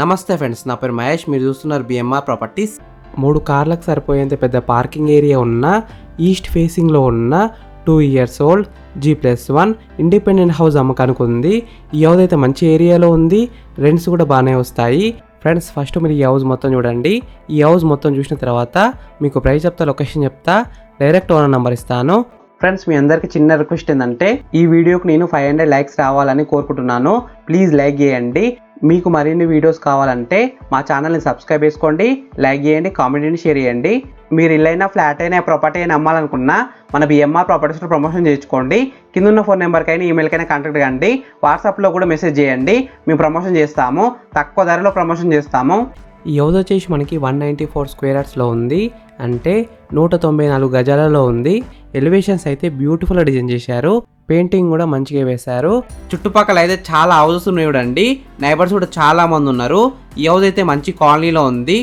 నమస్తే ఫ్రెండ్స్, నా పేరు మహేష్. మీరు చూస్తున్నారు బిఎంఆర్ ప్రాపర్టీస్. 3 కార్లకు సరిపోయేంత పెద్ద పార్కింగ్ ఏరియా ఉన్న ఈస్ట్ ఫేసింగ్లో ఉన్న 2 years old G+1 independent house అమ్మకానికి ఉంది. ఈ హౌస్ అయితే మంచి ఏరియాలో ఉంది, రెంట్స్ కూడా బాగానే వస్తాయి. ఫ్రెండ్స్, ఫస్ట్ మీరు ఈ హౌస్ మొత్తం చూడండి. ఈ హౌస్ మొత్తం చూసిన తర్వాత మీకు ప్రైస్ చెప్తా, లొకేషన్ చెప్తా, డైరెక్ట్ ఓనర్ నెంబర్ ఇస్తాను. ఫ్రెండ్స్, మీ అందరికి చిన్న రిక్వెస్ట్ ఏంటంటే ఈ వీడియోకి నేను 500 లైక్స్ రావాలని కోరుకుంటున్నాను. ప్లీజ్ లైక్ చేయండి. మీకు మరిన్ని వీడియోస్ కావాలంటే మా ఛానల్ని సబ్స్క్రైబ్ చేసుకోండి, లైక్ చేయండి, కామెంట్ షేర్ చేయండి. మీరు ఇల్లైనా ఫ్లాట్ అయినా ప్రాపర్టీ అయినా అమ్మాలనుకున్నా మన బిఎంఆర్ ప్రాపర్టీస్లో ప్రమోషన్ చేయించుకోండి. కింద ఉన్న ఫోన్ నెంబర్కైనా ఈమెయిల్కైనా కాంటాక్ట్ కండి. వాట్సాప్లో కూడా మెసేజ్ చేయండి, మేము ప్రమోషన్ చేస్తాము, తక్కువ ధరలో ప్రమోషన్ చేస్తాము. ఈ హౌస్ వచ్చేసి మనకి 194 స్క్వేర్ యార్డ్స్లో ఉంది, అంటే 194 గజాలలో ఉంది. ఎలివేషన్స్ అయితే బ్యూటిఫుల్గా డిజైన్ చేశారు, పెయింటింగ్ కూడా మంచిగా వేశారు. చుట్టుపక్కల అయితే చాలా హౌసెస్ ఉన్నాయి చూడండి, నైబర్స్ కూడా చాలా మంది ఉన్నారు. ఈ హౌస్ అయితే మంచి కాలనీలో ఉంది.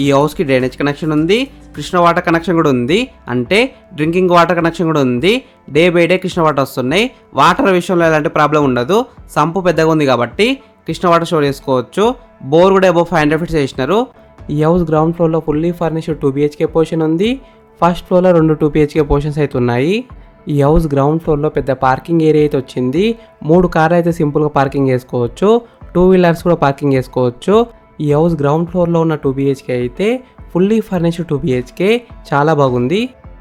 ఈ హౌస్కి డ్రైనేజ్ కనెక్షన్ ఉంది, కృష్ణ వాటర్ కనెక్షన్ కూడా ఉంది, అంటే డ్రింకింగ్ వాటర్ కనెక్షన్ కూడా ఉంది. Day by day Krishna water వస్తున్నాయి. వాటర్ విషయంలో ఎలాంటి ప్రాబ్లం ఉండదు, సంపు పెద్దగా ఉంది కాబట్టి కృష్ణ వాటర్ స్టోర్ చేసుకోవచ్చు. బోర్ కూడా అబౌవ్ 500 feet చేసినారు. ఈ హౌస్ గ్రౌండ్ ఫ్లోర్లో ఫుల్లీ ఫర్నిష్డ్ 2 BHK పోర్షన్ ఉంది. ఫస్ట్ ఫ్లోర్లో 2 2 BHK పోర్షన్స్ అయితే ఉన్నాయి. ఈ హౌస్ గ్రౌండ్ ఫ్లోర్లో పెద్ద పార్కింగ్ ఏరియా అయితే వచ్చింది. 3 కార్లు అయితే సింపుల్గా పార్కింగ్ చేసుకోవచ్చు, 2 wheelers కూడా పార్కింగ్ చేసుకోవచ్చు. ఈ హౌస్ గ్రౌండ్ ఫ్లోర్లో ఉన్న 2 BHK అయితే ఫుల్లీ ఫర్నిష్డ్ 2 BHK, చాలా బాగుంది.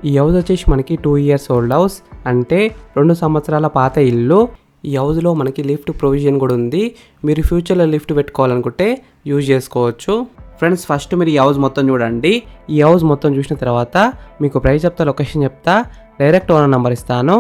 ఈ హౌస్ వచ్చేసి మనకి 2 years ఓల్డ్ హౌస్, అంటే 2 సంవత్సరాల పాత ఇల్లు. ఈ హౌస్లో మనకి లిఫ్ట్ ప్రొవిజన్ కూడా ఉంది. మీరు ఫ్యూచర్లో లిఫ్ట్ పెట్టుకోవాలనుకుంటే యూజ్ చేసుకోవచ్చు. ఫ్రెండ్స్, ఫస్ట్ మీరు ఈ హౌస్ మొత్తం చూడండి. ఈ హౌస్ మొత్తం చూసిన తర్వాత మీకు ప్రైస్ చెప్తా, లొకేషన్ చెప్తా, డైరెక్ట్ ఓనర్ నెంబర్ ఇస్తాను.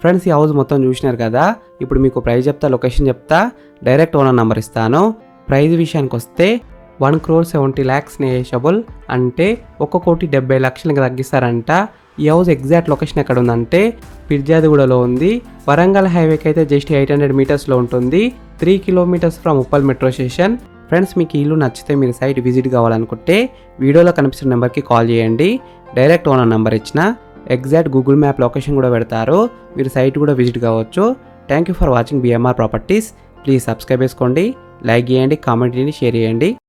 ఫ్రెండ్స్, ఈ హౌస్ మొత్తం చూసినారు కదా. ఇప్పుడు మీకు ప్రైస్ చెప్తా, లొకేషన్ చెప్తా, డైరెక్ట్ ఓనర్ నెంబర్ ఇస్తాను. ప్రైస్ విషయానికి వస్తే 1,70,00,000 నెగోషియబుల్, అంటే 1,70,70,00,000 తగ్గిస్తారంట. ఈ హౌస్ ఎగ్జాక్ట్ లొకేషన్ ఎక్కడ ఉందంటే పిర్జాదిగూడలో ఉంది. వరంగల్ హైవేకి అయితే జస్ట్ 800 మీటర్స్లో ఉంటుంది. 3 kilometres from Uppal metro station. Friends, మీకు ఇల్లు నచ్చితే మీరు సైట్ విజిట్ కావాలనుకుంటే వీడియోలో కనిపిస్తున్న నెంబర్కి కాల్ చేయండి. డైరెక్ట్ ఓనర్ నెంబర్ ఇచ్చిన ఎగ్జాక్ట్ గూగుల్ మ్యాప్ లొకేషన్ కూడా పెడతారు. మీరు సైట్ కూడా విజిట్ కావచ్చు. Thank you for watching BMR properties. Please subscribe చేసుకోండి, లైక్ చేయండి, కామెంట్ చేయండి, షేర్ చేయండి.